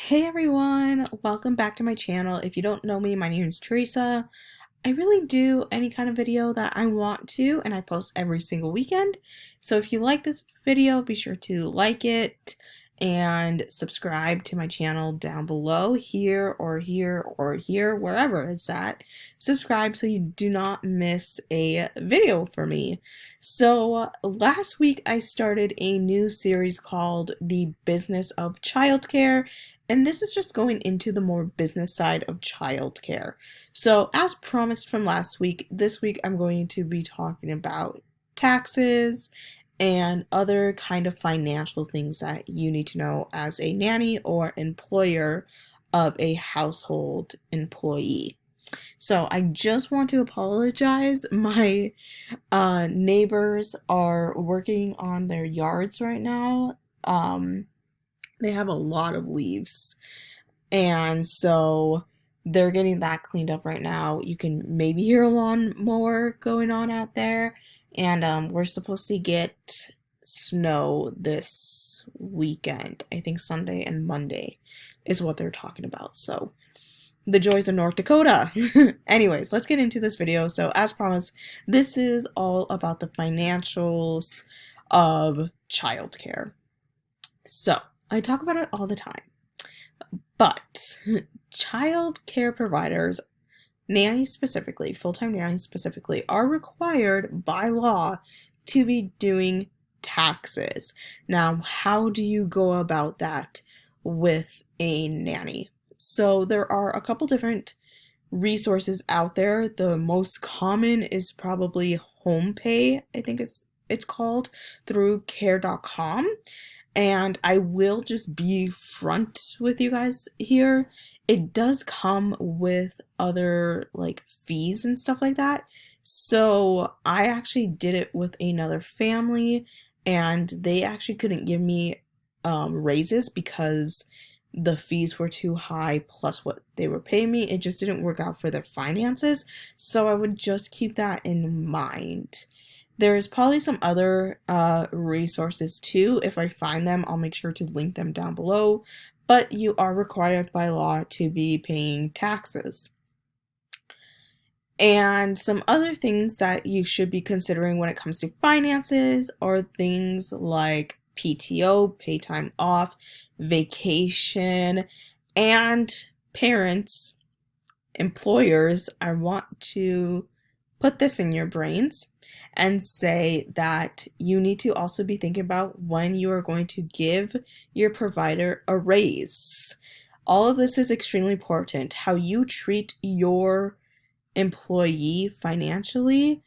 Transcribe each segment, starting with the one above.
Hey everyone, welcome back to my channel. If you don't know me, my name is Teresa. I really do any kind of video that I want to, and I post every single weekend. So if you like this video, be sure to like it and subscribe to my channel down below, here or here or here, wherever it's at. Subscribe so you do not miss a video for me. So last week I started a new series called The Business of Childcare, and this is just going into the more business side of childcare. So, as promised from last week, this week I'm going to be talking about taxes and other kind of financial things that you need to know as a nanny or employer of a household employee. So, I just want to apologize. My neighbors are working on their yards right now. They have a lot of leaves, and so they're getting that cleaned up right now. You can maybe hear a lawnmower going on out there, and we're supposed to get snow this weekend. I think Sunday and Monday is what they're talking about. So the joys of North Dakota. Anyways, let's get into this video. So as promised, this is all about the financials of childcare. So I talk about it all the time, but child care providers, nannies specifically, full-time nannies specifically, are required by law to be doing taxes. Now, how do you go about that with a nanny? So there are a couple different resources out there. The most common is probably HomePay, I think it's called, through care.com. And I will just be front with you guys here. It does come with other like fees and stuff like that. So I actually did it with another family, and they actually couldn't give me raises because the fees were too high plus what they were paying me. It just didn't work out for their finances. So I would just keep that in mind. There's probably some other resources too. If I find them, I'll make sure to link them down below. But you are required by law to be paying taxes. And some other things that you should be considering when it comes to finances are things like PTO, pay time off, vacation, and parents, employers. I want to put this in your brains and say that you need to also be thinking about when you are going to give your provider a raise. All of this is extremely important. How you treat your employee financially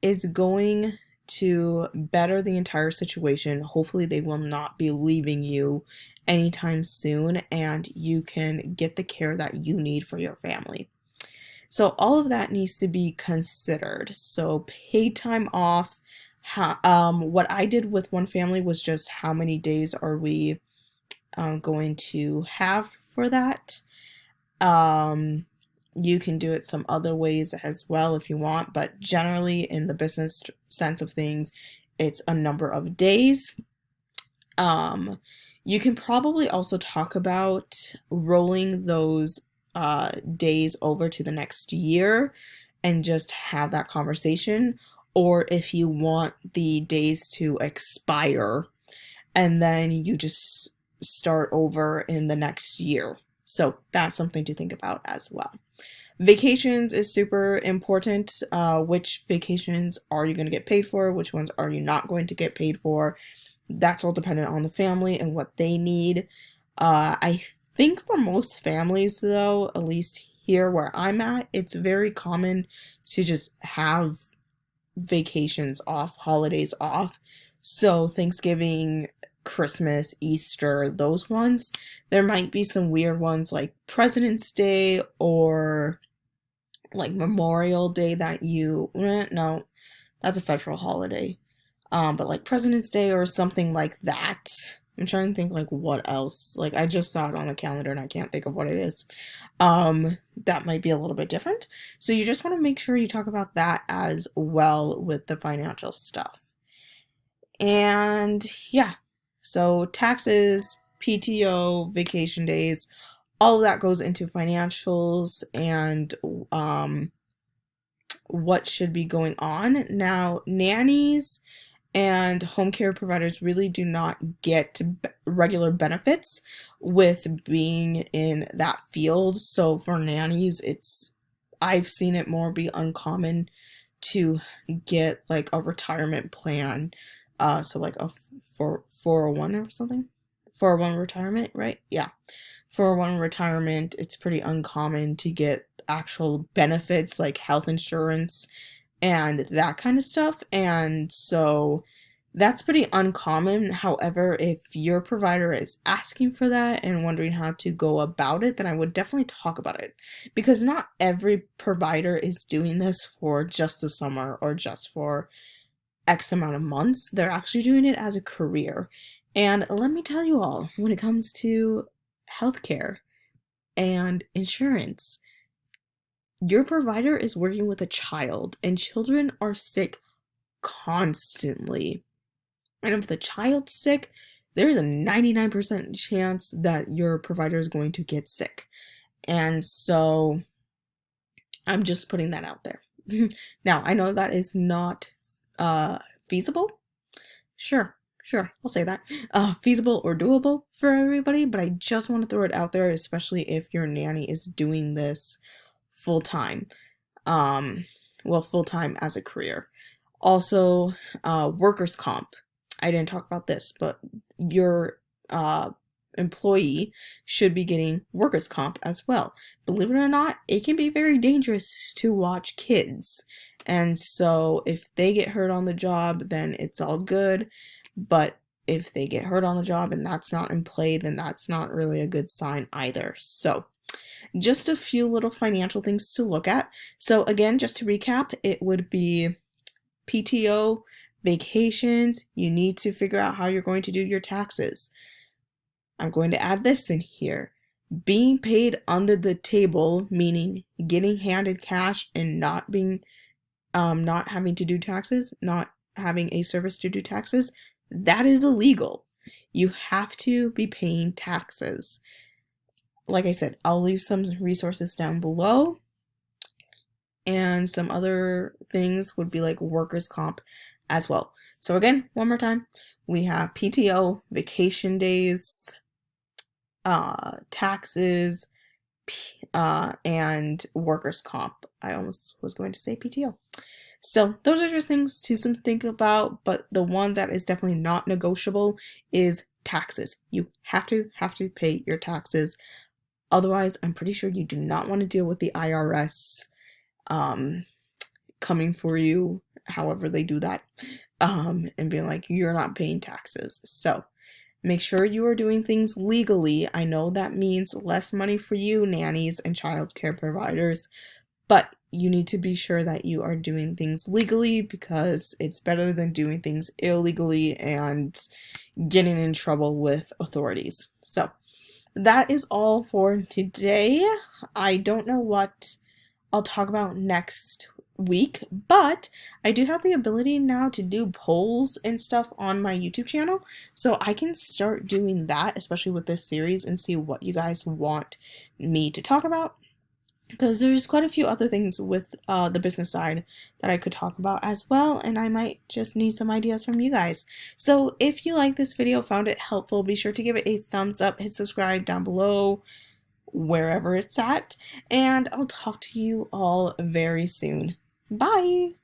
is going to better the entire situation. Hopefully they will not be leaving you anytime soon, and you can get the care that you need for your family. So all of that needs to be considered. So paid time off. What I did with one family was just how many days are we going to have for that. You can do it some other ways as well if you want, but generally in the business sense of things, it's a number of days. You can probably also talk about rolling those days over to the next year and just have that conversation, or if you want the days to expire and then you just start over in the next year. So that's something to think about as well. Vacations is super important. Which vacations are you going to get paid for? Which ones are you not going to get paid for? That's all dependent on the family and what they need. I think for most families, though, at least here where I'm at, it's very common to just have vacations off, holidays off. So Thanksgiving, Christmas, Easter, those ones. There might be some weird ones like President's Day or like Memorial Day that no, that's a federal holiday. But like President's Day or something like that. I'm trying to think like what else. Like I just saw it on a calendar and I can't think of what it is. That might be a little bit different. So you just want to make sure you talk about that as well with the financial stuff. And yeah, so taxes, PTO, vacation days, all of that goes into financials and what should be going on. Now, nannies and home care providers really do not get regular benefits with being in that field. So for nannies, I've seen it more be uncommon to get like a retirement plan. So like a 401 or something. 401 retirement, right? Yeah. 401 retirement, it's pretty uncommon to get actual benefits like health insurance and that kind of stuff. And so that's pretty uncommon. However, if your provider is asking for that and wondering how to go about it, then I would definitely talk about it, because not every provider is doing this for just the summer or just for X amount of months. They're actually doing it as a career. And let me tell you all, when it comes to healthcare and insurance, your provider is working with a child, and children are sick constantly. And if the child's sick, there's a 99% chance that your provider is going to get sick. And so I'm just putting that out there. Now, I know that is not feasible. Sure, I'll say that. Feasible or doable for everybody, but I just want to throw it out there, especially if your nanny is doing this full-time. Full-time as a career. Also, workers' comp. I didn't talk about this, but your employee should be getting workers' comp as well. Believe it or not, it can be very dangerous to watch kids. And so if they get hurt on the job, then it's all good. But if they get hurt on the job and that's not in play, then that's not really a good sign either. So just a few little financial things to look at. So again, just to recap, it would be PTO, vacations. You need to figure out how you're going to do your taxes. I'm going to add this in here. Being paid under the table, meaning getting handed cash and not having to do taxes, not having a service to do taxes, that is illegal. You have to be paying taxes. Like I said, I'll leave some resources down below. And some other things would be like workers' comp as well. So again, one more time, we have PTO, vacation days, taxes, and workers' comp. I almost was going to say PTO. So those are just things to think about, but the one that is definitely not negotiable is taxes. You have to pay your taxes. Otherwise, I'm pretty sure you do not want to deal with the IRS coming for you, however they do that, and being like, you're not paying taxes. So make sure you are doing things legally. I know that means less money for you, nannies and childcare providers, but you need to be sure that you are doing things legally, because it's better than doing things illegally and getting in trouble with authorities. So that is all for today. I don't know what I'll talk about next week, but I do have the ability now to do polls and stuff on my YouTube channel, so I can start doing that, especially with this series, and see what you guys want me to talk about, because there's quite a few other things with the business side that I could talk about as well, and I might just need some ideas from you guys. So if you like this video, found it helpful, be sure to give it a thumbs up, hit subscribe down below, wherever it's at, and I'll talk to you all very soon. Bye!